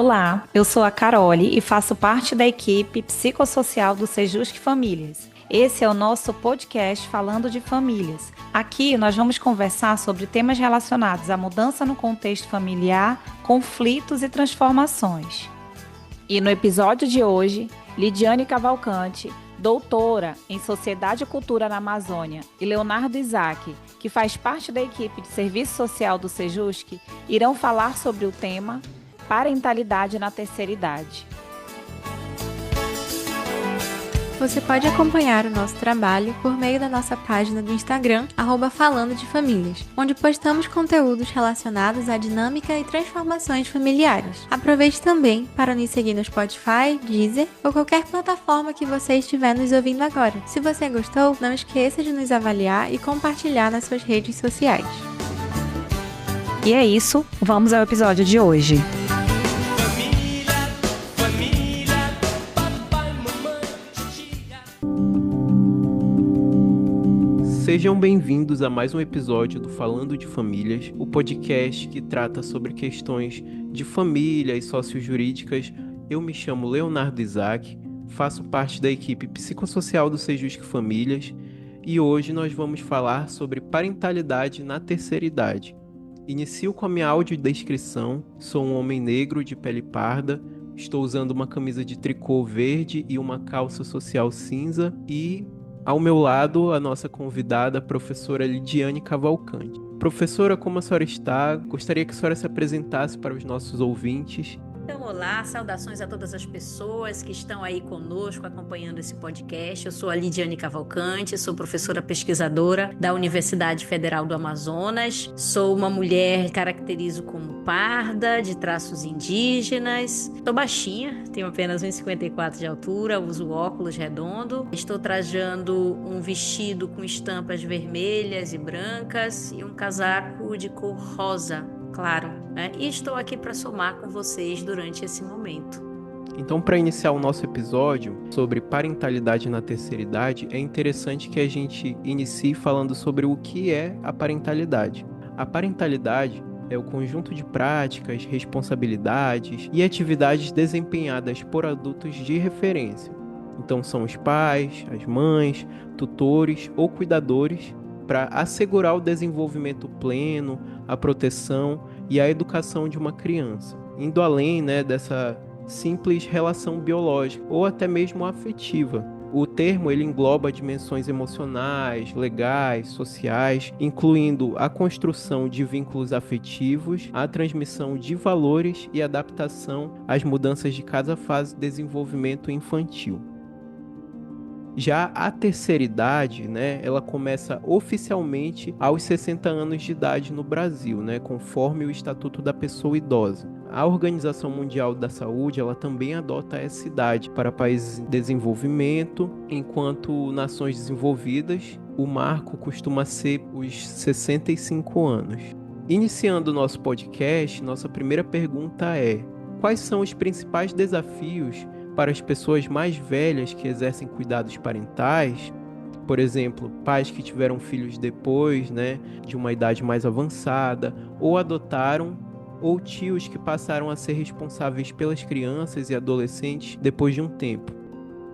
Olá, eu sou a Carole e faço parte da equipe psicossocial do Sejusc Famílias. Esse é o nosso podcast Falando de Famílias. Aqui nós vamos conversar sobre temas relacionados à mudança no contexto familiar, conflitos e transformações. E no episódio de hoje, Lidiane Cavalcante, doutora em Sociedade e Cultura na Amazônia, e Leonardo Isaac, que faz parte da equipe de serviço social do Sejusc, irão falar sobre o tema Parentalidade na Terceira Idade. Você pode acompanhar o nosso trabalho por meio da nossa página do Instagram, @Falando de Famílias, onde postamos conteúdos relacionados à dinâmica e transformações familiares. Aproveite também para nos seguir no Spotify, Deezer ou qualquer plataforma que você estiver nos ouvindo agora. Se você gostou, não esqueça de nos avaliar e compartilhar nas suas redes sociais. E é isso, vamos ao episódio de hoje. Sejam bem-vindos a mais um episódio do Falando de Famílias, o podcast que trata sobre questões de família e sociojurídicas. Eu me chamo Leonardo Isaac, faço parte da equipe psicossocial do Sejusc Famílias e hoje nós vamos falar sobre parentalidade na terceira idade. Inicio com a minha audiodescrição. Sou um homem negro de pele parda, estou usando uma camisa de tricô verde e uma calça social cinza e ao meu lado, a nossa convidada, a professora Lidiane Cavalcante. Professora, como a senhora está? Gostaria que a senhora se apresentasse para os nossos ouvintes. Então, olá, saudações a todas as pessoas que estão aí conosco acompanhando esse podcast. Eu sou a Lidiane Cavalcante, sou professora pesquisadora da Universidade Federal do Amazonas. Sou uma mulher, caracterizo como parda, de traços indígenas. Sou baixinha, tenho apenas 1,54 de altura, uso óculos redondo. Estou trajando um vestido com estampas vermelhas e brancas e um casaco de cor rosa, claro, né? E estou aqui para somar com vocês durante esse momento. Então, para iniciar o nosso episódio sobre parentalidade na terceira idade, é interessante que a gente inicie falando sobre o que é a parentalidade. A parentalidade é o conjunto de práticas, responsabilidades e atividades desempenhadas por adultos de referência. Então, são os pais, as mães, tutores ou cuidadores para assegurar o desenvolvimento pleno, a proteção e a educação de uma criança, indo além, dessa simples relação biológica ou até mesmo afetiva. O termo ele engloba dimensões emocionais, legais, sociais, incluindo a construção de vínculos afetivos, a transmissão de valores e adaptação às mudanças de cada fase de desenvolvimento infantil. Já a terceira idade, ela começa oficialmente aos 60 anos de idade no Brasil, conforme o Estatuto da Pessoa Idosa. A Organização Mundial da Saúde, ela também adota essa idade para países em desenvolvimento, enquanto nações desenvolvidas, o marco costuma ser os 65 anos. Iniciando o nosso podcast, nossa primeira pergunta é: quais são os principais desafios para as pessoas mais velhas que exercem cuidados parentais? Por exemplo, pais que tiveram filhos depois, de uma idade mais avançada, ou adotaram, ou tios que passaram a ser responsáveis pelas crianças e adolescentes depois de um tempo.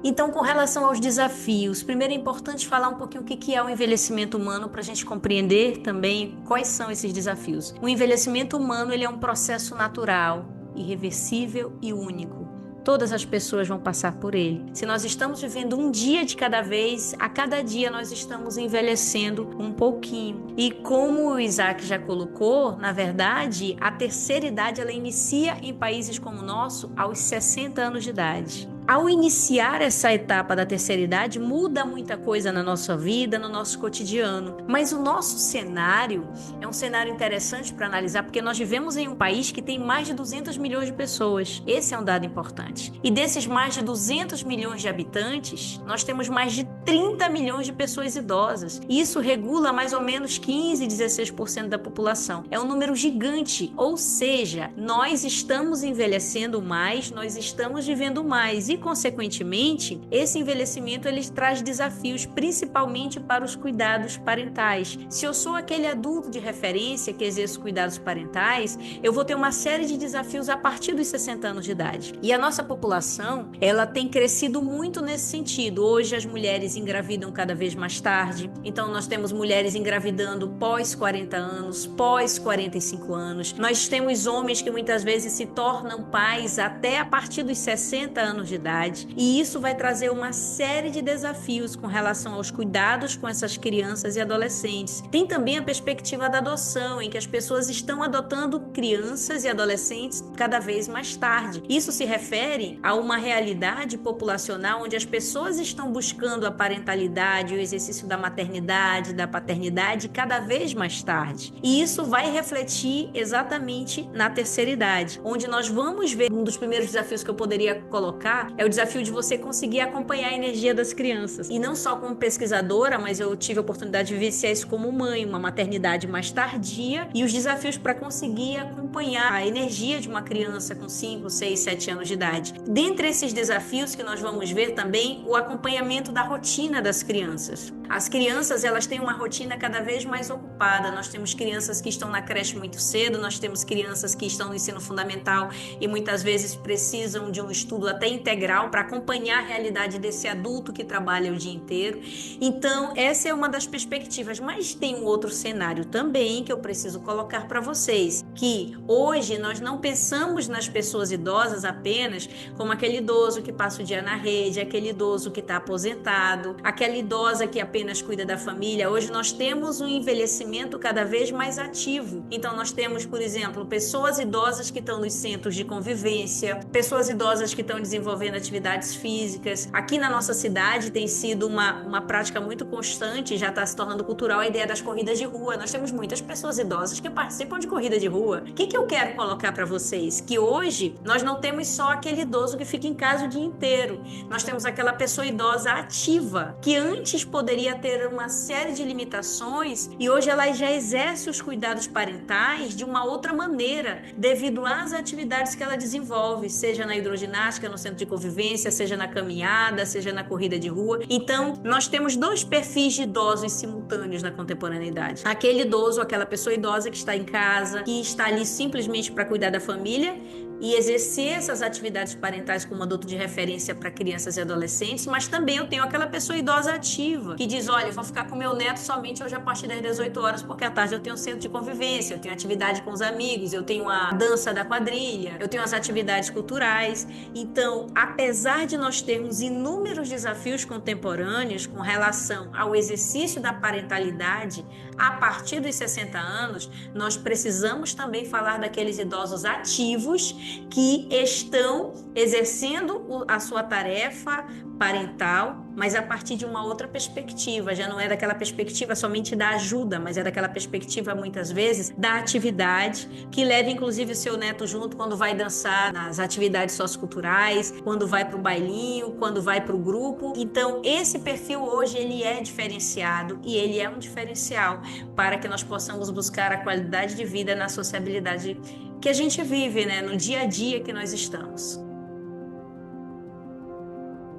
Então, com relação aos desafios, primeiro é importante falar um pouquinho o que é o envelhecimento humano para a gente compreender também quais são esses desafios. O envelhecimento humano ele é um processo natural, irreversível e único. Todas as pessoas vão passar por ele. Se nós estamos vivendo um dia de cada vez, a cada dia nós estamos envelhecendo um pouquinho. E como o Isaac já colocou, na verdade, a terceira idade ela inicia em países como o nosso aos 60 anos de idade. Ao iniciar essa etapa da terceira idade, muda muita coisa na nossa vida, no nosso cotidiano. Mas o nosso cenário é um cenário interessante para analisar, porque nós vivemos em um país que tem mais de 200 milhões de pessoas. Esse é um dado importante. E desses mais de 200 milhões de habitantes, nós temos mais de 30 milhões de pessoas idosas. E isso regula mais ou menos 15, 16% da população. É um número gigante, ou seja, nós estamos envelhecendo mais, nós estamos vivendo mais. e, consequentemente, esse envelhecimento ele traz desafios, principalmente para os cuidados parentais. Se eu sou aquele adulto de referência que exerce cuidados parentais, eu vou ter uma série de desafios a partir dos 60 anos de idade. E a nossa população, ela tem crescido muito nesse sentido. Hoje as mulheres engravidam cada vez mais tarde, então nós temos mulheres engravidando pós 40 anos, pós 45 anos. Nós temos homens que muitas vezes se tornam pais até a partir dos 60 anos de idade, e isso vai trazer uma série de desafios com relação aos cuidados com essas crianças e adolescentes. Tem também a perspectiva da adoção, em que as pessoas estão adotando crianças e adolescentes cada vez mais tarde. Isso se refere a uma realidade populacional onde as pessoas estão buscando a parentalidade, o exercício da maternidade, da paternidade cada vez mais tarde. E isso vai refletir exatamente na terceira idade, onde nós vamos ver um dos primeiros desafios que eu poderia colocar é o desafio de você conseguir acompanhar a energia das crianças. E não só como pesquisadora, mas eu tive a oportunidade de vivenciar isso como mãe, uma maternidade mais tardia e os desafios para conseguir acompanhar a energia de uma criança com 5, 6, 7 anos de idade. Dentre esses desafios que nós vamos ver também o acompanhamento da rotina das crianças. As crianças, elas têm uma rotina cada vez mais ocupada. Nós temos crianças que estão na creche muito cedo, nós temos crianças que estão no ensino fundamental e muitas vezes precisam de um estudo até integral para acompanhar a realidade desse adulto que trabalha o dia inteiro. Então, essa é uma das perspectivas, mas tem um outro cenário também que eu preciso colocar para vocês, que hoje nós não pensamos nas pessoas idosas apenas como aquele idoso que passa o dia na rede, aquele idoso que está aposentado, aquela idosa que apenas cuida da família. Hoje nós temos um envelhecimento cada vez mais ativo. Então nós temos, por exemplo, pessoas idosas que estão nos centros de convivência, pessoas idosas que estão desenvolvendo atividades físicas. Aqui na nossa cidade tem sido uma prática muito constante, já está se tornando cultural a ideia das corridas de rua. Nós temos muitas pessoas idosas que participam de corrida de rua. O que eu quero colocar para vocês? Que hoje nós não temos só aquele idoso que fica em casa o dia inteiro. Nós temos aquela pessoa idosa ativa, que antes poderia ter uma série de limitações e hoje ela já exerce os cuidados parentais de uma outra maneira, devido às atividades que ela desenvolve, seja na hidroginástica, no centro de convivência, seja na caminhada, seja na corrida de rua. Então, nós temos dois perfis de idosos simultâneos na contemporaneidade. Aquele idoso, aquela pessoa idosa que está em casa, que está ali simplesmente para cuidar da família e exercer essas atividades parentais como adulto de referência para crianças e adolescentes, mas também eu tenho aquela pessoa idosa ativa, que diz, olha, eu vou ficar com meu neto somente hoje a partir das 18 horas, porque à tarde eu tenho um centro de convivência, eu tenho atividade com os amigos, eu tenho a dança da quadrilha, eu tenho as atividades culturais. Então, apesar de nós termos inúmeros desafios contemporâneos com relação ao exercício da parentalidade a partir dos 60 anos, nós precisamos também falar daqueles idosos ativos que estão exercendo a sua tarefa parental, mas a partir de uma outra perspectiva. Já não é daquela perspectiva somente da ajuda, mas é daquela perspectiva, muitas vezes, da atividade, que leva inclusive o seu neto junto quando vai dançar nas atividades socioculturais, quando vai para o bailinho, quando vai para o grupo. Então, esse perfil hoje, ele é diferenciado e ele é um diferencial para que nós possamos buscar a qualidade de vida na sociabilidade que a gente vive, né, no dia a dia que nós estamos.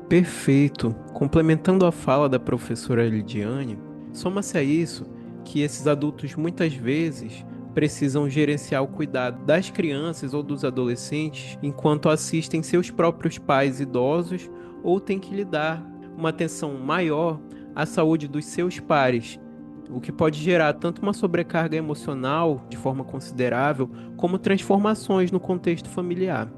Perfeito. Complementando a fala da professora Lidiane, soma-se a isso que esses adultos muitas vezes precisam gerenciar o cuidado das crianças ou dos adolescentes enquanto assistem seus próprios pais idosos ou têm que lhe dar uma atenção maior à saúde dos seus pares, o que pode gerar tanto uma sobrecarga emocional de forma considerável, como transformações no contexto familiar.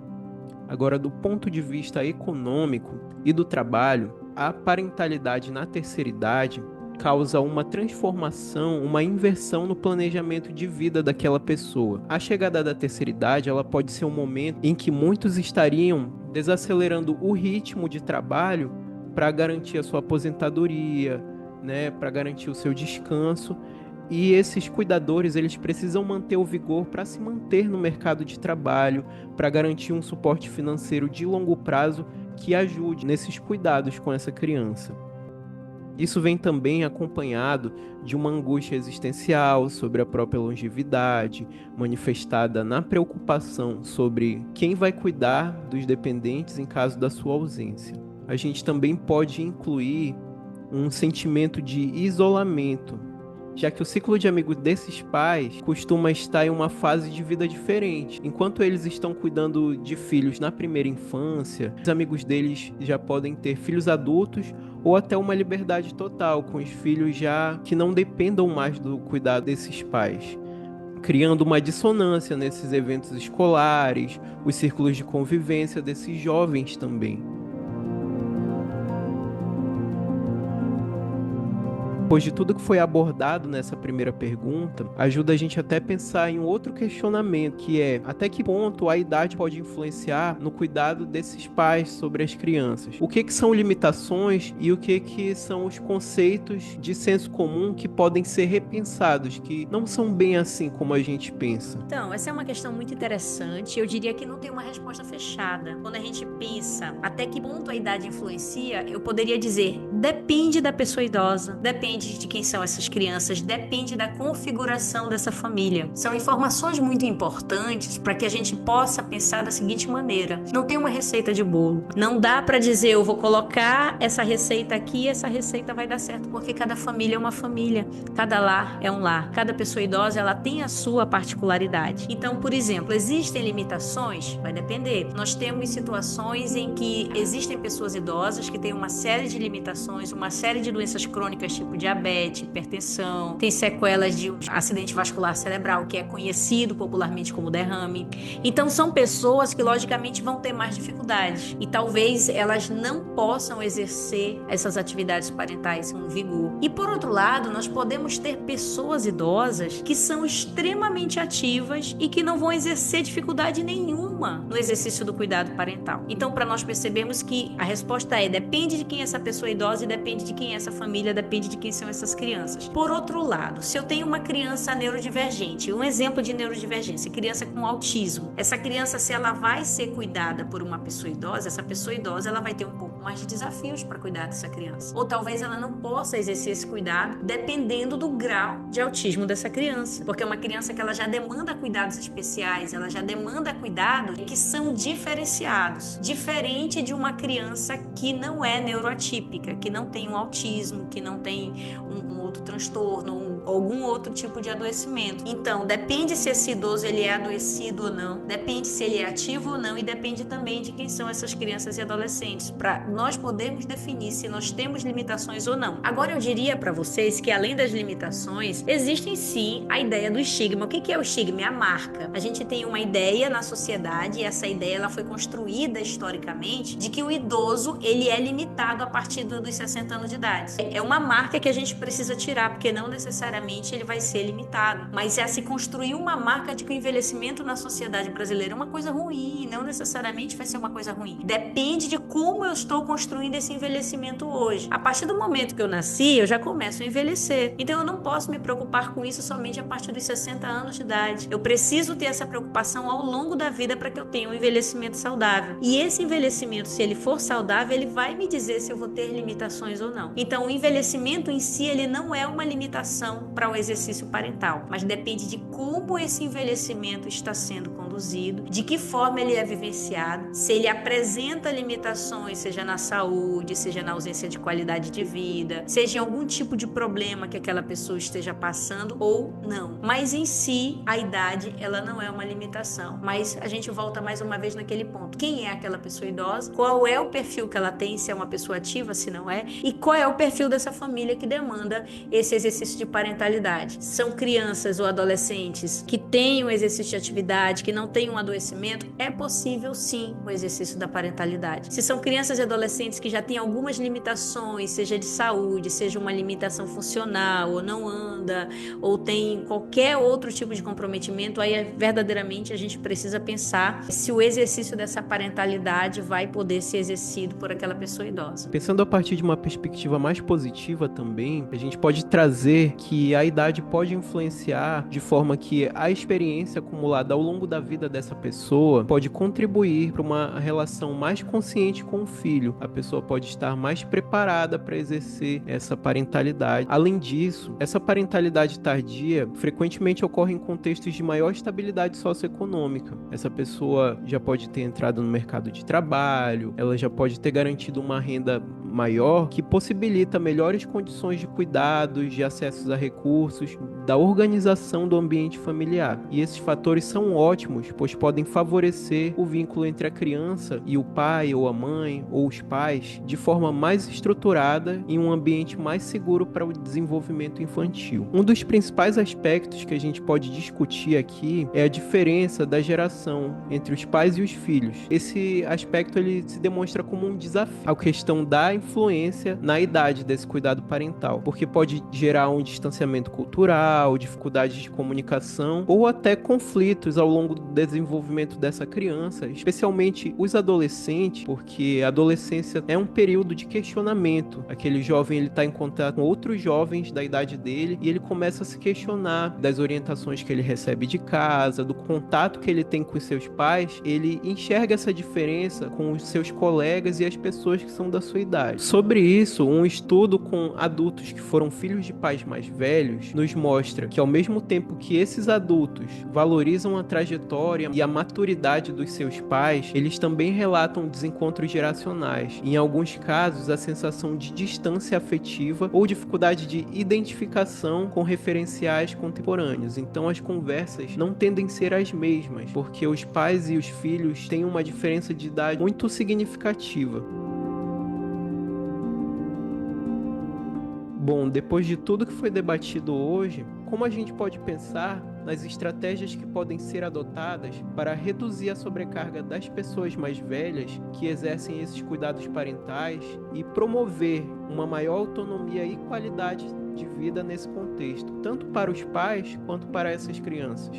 Agora, do ponto de vista econômico e do trabalho, a parentalidade na terceira idade causa uma transformação, uma inversão no planejamento de vida daquela pessoa. A chegada da terceira idade, ela pode ser um momento em que muitos estariam desacelerando o ritmo de trabalho para garantir a sua aposentadoria, né, para garantir o seu descanso, e esses cuidadores, eles precisam manter o vigor para se manter no mercado de trabalho, para garantir um suporte financeiro de longo prazo que ajude nesses cuidados com essa criança. Isso vem também acompanhado de uma angústia existencial sobre a própria longevidade, manifestada na preocupação sobre quem vai cuidar dos dependentes em caso da sua ausência. A gente também pode incluir um sentimento de isolamento, já que o ciclo de amigos desses pais costuma estar em uma fase de vida diferente. Enquanto eles estão cuidando de filhos na primeira infância, os amigos deles já podem ter filhos adultos ou até uma liberdade total, com os filhos já que não dependam mais do cuidado desses pais, criando uma dissonância nesses eventos escolares, os círculos de convivência desses jovens também. Depois de tudo que foi abordado nessa primeira pergunta, ajuda a gente até a pensar em um outro questionamento, que é até que ponto a idade pode influenciar no cuidado desses pais sobre as crianças? O que são limitações e o que são os conceitos de senso comum que podem ser repensados, que não são bem assim como a gente pensa? Então, essa é uma questão muito interessante. Eu diria que não tem uma resposta fechada. Quando a gente pensa até que ponto a idade influencia, eu poderia dizer, depende da pessoa idosa, depende de quem são essas crianças, depende da configuração dessa família. São informações muito importantes para que a gente possa pensar da seguinte maneira: não tem uma receita de bolo. Não dá para dizer, eu vou colocar essa receita aqui e essa receita vai dar certo, porque cada família é uma família, cada lar é um lar, cada pessoa idosa ela tem a sua particularidade. Então, por exemplo, existem limitações? Vai depender. Nós temos situações em que existem pessoas idosas que têm uma série de limitações, uma série de doenças crônicas, tipo diabetes, hipertensão, tem sequelas de acidente vascular cerebral, que é conhecido popularmente como derrame. Então são pessoas que logicamente vão ter mais dificuldades e talvez elas não possam exercer essas atividades parentais com vigor. E por outro lado, nós podemos ter pessoas idosas que são extremamente ativas e que não vão exercer dificuldade nenhuma no exercício do cuidado parental. Então, para nós percebermos que a resposta é depende de quem é essa pessoa idosa e depende de quem é essa família, depende de quem são essas crianças. Por outro lado, se eu tenho uma criança neurodivergente, um exemplo de neurodivergência, criança com autismo, essa criança, se ela vai ser cuidada por uma pessoa idosa, essa pessoa idosa ela vai ter um pouco mais de desafios para cuidar dessa criança. Ou talvez ela não possa exercer esse cuidado dependendo do grau de autismo dessa criança, porque é uma criança que ela já demanda cuidados especiais, ela já demanda cuidados que são diferenciados, diferente de uma criança que não é neuroatípica, que não tem um autismo, que não tem um outro transtorno, algum outro tipo de adoecimento. Então, depende se esse idoso ele é adoecido ou não, depende se ele é ativo ou não e depende também de quem são essas crianças e adolescentes, para nós podermos definir se nós temos limitações ou não. Agora, eu diria para vocês que além das limitações, existem sim a ideia do estigma. O que é o estigma? É a marca. A gente tem uma ideia na sociedade e essa ideia ela foi construída historicamente de que o idoso ele é limitado a partir dos 60 anos de idade. É uma marca que a gente precisa tirar, porque não necessariamente ele vai ser limitado, mas se construir uma marca de que o envelhecimento na sociedade brasileira é uma coisa ruim, não necessariamente vai ser uma coisa ruim. Depende de como eu estou construindo esse envelhecimento hoje. A partir do momento que eu nasci, eu já começo a envelhecer. Então eu não posso me preocupar com isso somente a partir dos 60 anos de idade. Eu preciso ter essa preocupação ao longo da vida para que eu tenha um envelhecimento saudável. E esse envelhecimento, se ele for saudável, ele vai me dizer se eu vou ter limitações ou não. Então o envelhecimento em si, ele não é uma limitação para o exercício parental, mas depende de como esse envelhecimento está sendo conduzido, de que forma ele é vivenciado, se ele apresenta limitações, seja na saúde, seja na ausência de qualidade de vida, seja em algum tipo de problema que aquela pessoa esteja passando ou não. Mas em si, a idade, ela não é uma limitação. Mas a gente volta mais uma vez naquele ponto. Quem é aquela pessoa idosa? Qual é o perfil que ela tem, se é uma pessoa ativa, se não é? E qual é o perfil dessa família que demanda esse exercício de parentalidade? São crianças ou adolescentes que têm um exercício de atividade, que não têm um adoecimento? É possível sim o exercício da parentalidade. Se são crianças e adolescentes que já têm algumas limitações, seja de saúde, seja uma limitação funcional, ou não anda, ou tem qualquer outro tipo de comprometimento, aí verdadeiramente a gente precisa pensar se o exercício dessa parentalidade vai poder ser exercido por aquela pessoa idosa. Pensando a partir de uma perspectiva mais positiva também, a gente pode trazer que que a idade pode influenciar de forma que a experiência acumulada ao longo da vida dessa pessoa pode contribuir para uma relação mais consciente com o filho. A pessoa pode estar mais preparada para exercer essa parentalidade. Além disso, essa parentalidade tardia frequentemente ocorre em contextos de maior estabilidade socioeconômica. Essa pessoa já pode ter entrado no mercado de trabalho, ela já pode ter garantido uma renda maior que possibilita melhores condições de cuidados, de acessos a recursos, da organização do ambiente familiar. E esses fatores são ótimos, pois podem favorecer o vínculo entre a criança e o pai ou a mãe ou os pais de forma mais estruturada em um ambiente mais seguro para o desenvolvimento infantil. Um dos principais aspectos que a gente pode discutir aqui é a diferença da geração entre os pais e os filhos. Esse aspecto ele se demonstra como um desafio, a questão da influência na idade desse cuidado parental, porque pode gerar um distanciamento cultural, dificuldades de comunicação ou até conflitos ao longo do desenvolvimento dessa criança, especialmente os adolescentes, porque a adolescência é um período de questionamento. Aquele jovem ele está em contato com outros jovens da idade dele e ele começa a se questionar das orientações que ele recebe de casa, do contato que ele tem com os seus pais. Ele enxerga essa diferença com os seus colegas e as pessoas que são da sua idade. Sobre isso, um estudo com adultos que foram filhos de pais mais velhos nos mostra que ao mesmo tempo que esses adultos valorizam a trajetória e a maturidade dos seus pais, eles também relatam desencontros geracionais. Em alguns casos, a sensação de distância afetiva ou dificuldade de identificação com referenciais contemporâneos. Então as conversas não tendem a ser as mesmas, porque os pais e os filhos têm uma diferença de idade muito significativa. Bom, depois de tudo que foi debatido hoje, como a gente pode pensar nas estratégias que podem ser adotadas para reduzir a sobrecarga das pessoas mais velhas que exercem esses cuidados parentais e promover uma maior autonomia e qualidade de vida nesse contexto, tanto para os pais quanto para essas crianças?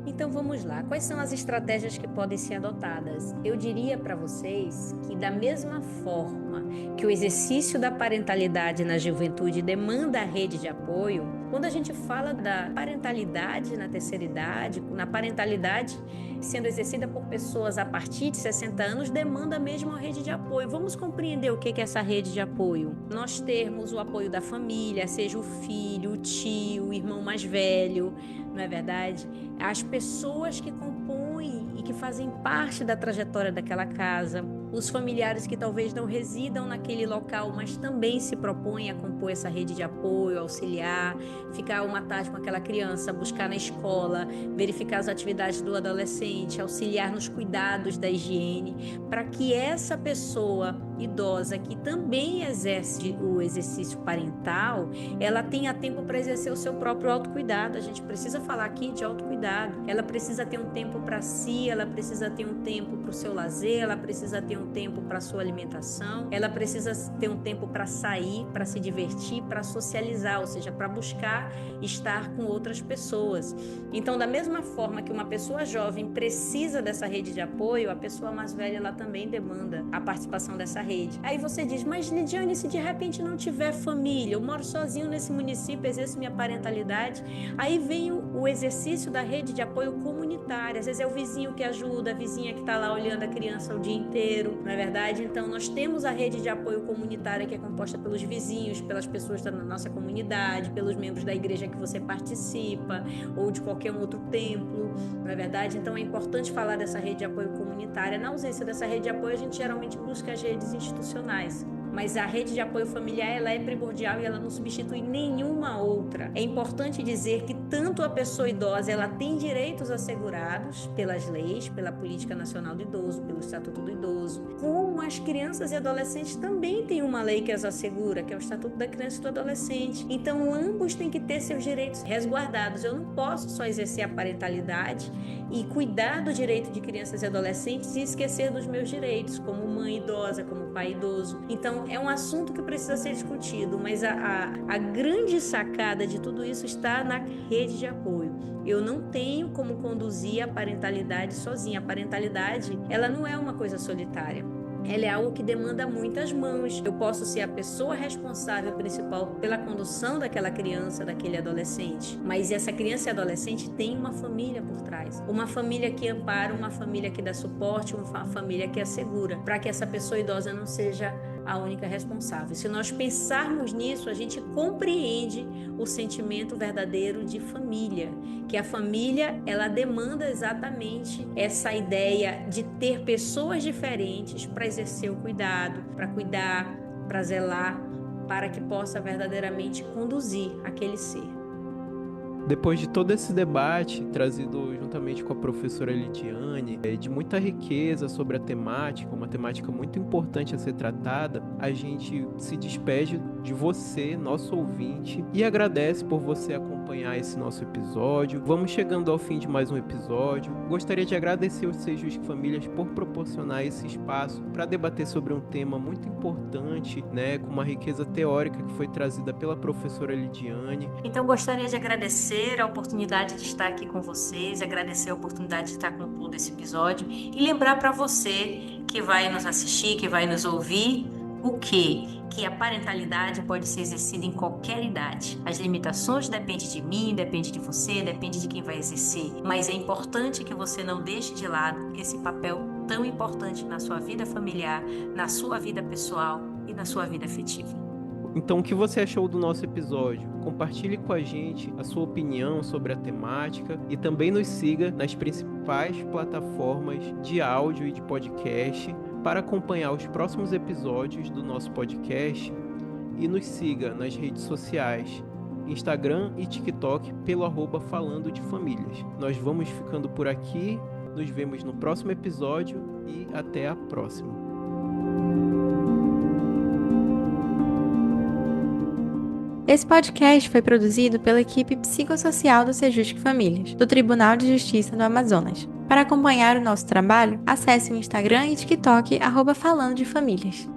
Então vamos lá, quais são as estratégias que podem ser adotadas? Eu diria para vocês que da mesma forma que o exercício da parentalidade na juventude demanda a rede de apoio, quando a gente fala da parentalidade na terceira idade, na parentalidade sendo exercida por pessoas a partir de 60 anos, demanda mesmo a rede de apoio. Vamos compreender o que é essa rede de apoio. Nós termos o apoio da família, seja o filho, o tio, o irmão mais velho, não é verdade? As pessoas que compõem e que fazem parte da trajetória daquela casa, os familiares que talvez não residam naquele local, mas também se propõem a compor essa rede de apoio, auxiliar, ficar uma tarde com aquela criança, buscar na escola, verificar as atividades do adolescente, auxiliar nos cuidados da higiene, para que essa pessoa idosa que também exerce o exercício parental, ela tenha tempo para exercer o seu próprio autocuidado. A gente precisa falar aqui de autocuidado. Ela precisa ter um tempo para si, ela precisa ter um tempo para o seu lazer, ela precisa ter um tempo para a sua alimentação, ela precisa ter um tempo para sair, para se divertir, para socializar, ou seja, para buscar estar com outras pessoas. Então, da mesma forma que uma pessoa jovem precisa dessa rede de apoio, a pessoa mais velha ela também demanda a participação dessa rede. Aí você diz, mas Lidiane, se de repente não tiver família, eu moro sozinho nesse município, exerço minha parentalidade, aí vem o exercício da rede de apoio comunitária. Às vezes é o vizinho que ajuda, a vizinha que está lá olhando a criança o dia inteiro, não é verdade? Então nós temos a rede de apoio comunitária que é composta pelos vizinhos, pelas pessoas da nossa comunidade, pelos membros da igreja que você participa ou de qualquer outro templo, não é verdade? Então é importante falar dessa rede de apoio comunitária. Na ausência dessa rede de apoio, a gente geralmente busca as redes institucionais. Mas a rede de apoio familiar ela é primordial e ela não substitui nenhuma outra. É importante dizer que tanto a pessoa idosa ela tem direitos assegurados pelas leis, pela Política Nacional do Idoso, pelo Estatuto do Idoso, como as crianças e adolescentes também têm uma lei que as assegura, que é o Estatuto da Criança e do Adolescente. Então ambos têm que ter seus direitos resguardados. Eu não posso só exercer a parentalidade e cuidar do direito de crianças e adolescentes e esquecer dos meus direitos, como mãe idosa, como pai idoso. Então, é um assunto que precisa ser discutido, mas a grande sacada de tudo isso está na rede de apoio. Eu não tenho como conduzir a parentalidade sozinha. A parentalidade, ela não é uma coisa solitária. ela é algo que demanda muitas mãos. Eu posso ser a pessoa responsável principal pela condução daquela criança, daquele adolescente, mas essa criança e adolescente tem uma família por trás, uma família que ampara, uma família que dá suporte, uma família que assegura, para que essa pessoa idosa não seja a única responsável. Se nós pensarmos nisso, a gente compreende o sentimento verdadeiro de família, que a família, ela demanda exatamente essa ideia de ter pessoas diferentes para exercer o cuidado, para cuidar, para zelar, para que possa verdadeiramente conduzir aquele ser. Depois de todo esse debate, trazido juntamente com a professora Lidiane, de muita riqueza sobre a temática, uma temática muito importante a ser tratada, a gente se despede de você, nosso ouvinte, e agradece por você acompanhar esse nosso episódio. Vamos chegando ao fim de mais um episódio. Gostaria de agradecer aos Sejus Famílias por proporcionar esse espaço para debater sobre um tema muito importante, né, com uma riqueza teórica que foi trazida pela professora Lidiane. Então, gostaria de agradecer a oportunidade de estar aqui com vocês, agradecer a oportunidade de estar concluindo esse episódio e lembrar para você que vai nos assistir, que vai nos ouvir, o quê? Que a parentalidade pode ser exercida em qualquer idade. As limitações dependem de mim, depende de você, depende de quem vai exercer, mas é importante que você não deixe de lado esse papel tão importante na sua vida familiar, na sua vida pessoal e na sua vida afetiva. Então, o que você achou do nosso episódio? Compartilhe com a gente a sua opinião sobre a temática e também nos siga nas principais plataformas de áudio e de podcast para acompanhar os próximos episódios do nosso podcast e nos siga nas redes sociais, Instagram e TikTok pelo @Falando de Famílias. Nós vamos ficando por aqui, nos vemos no próximo episódio e até a próxima. Esse podcast foi produzido pela equipe psicossocial do Sejusc Famílias, do Tribunal de Justiça do Amazonas. Para acompanhar o nosso trabalho, acesse o Instagram e TikTok @Falando de Famílias.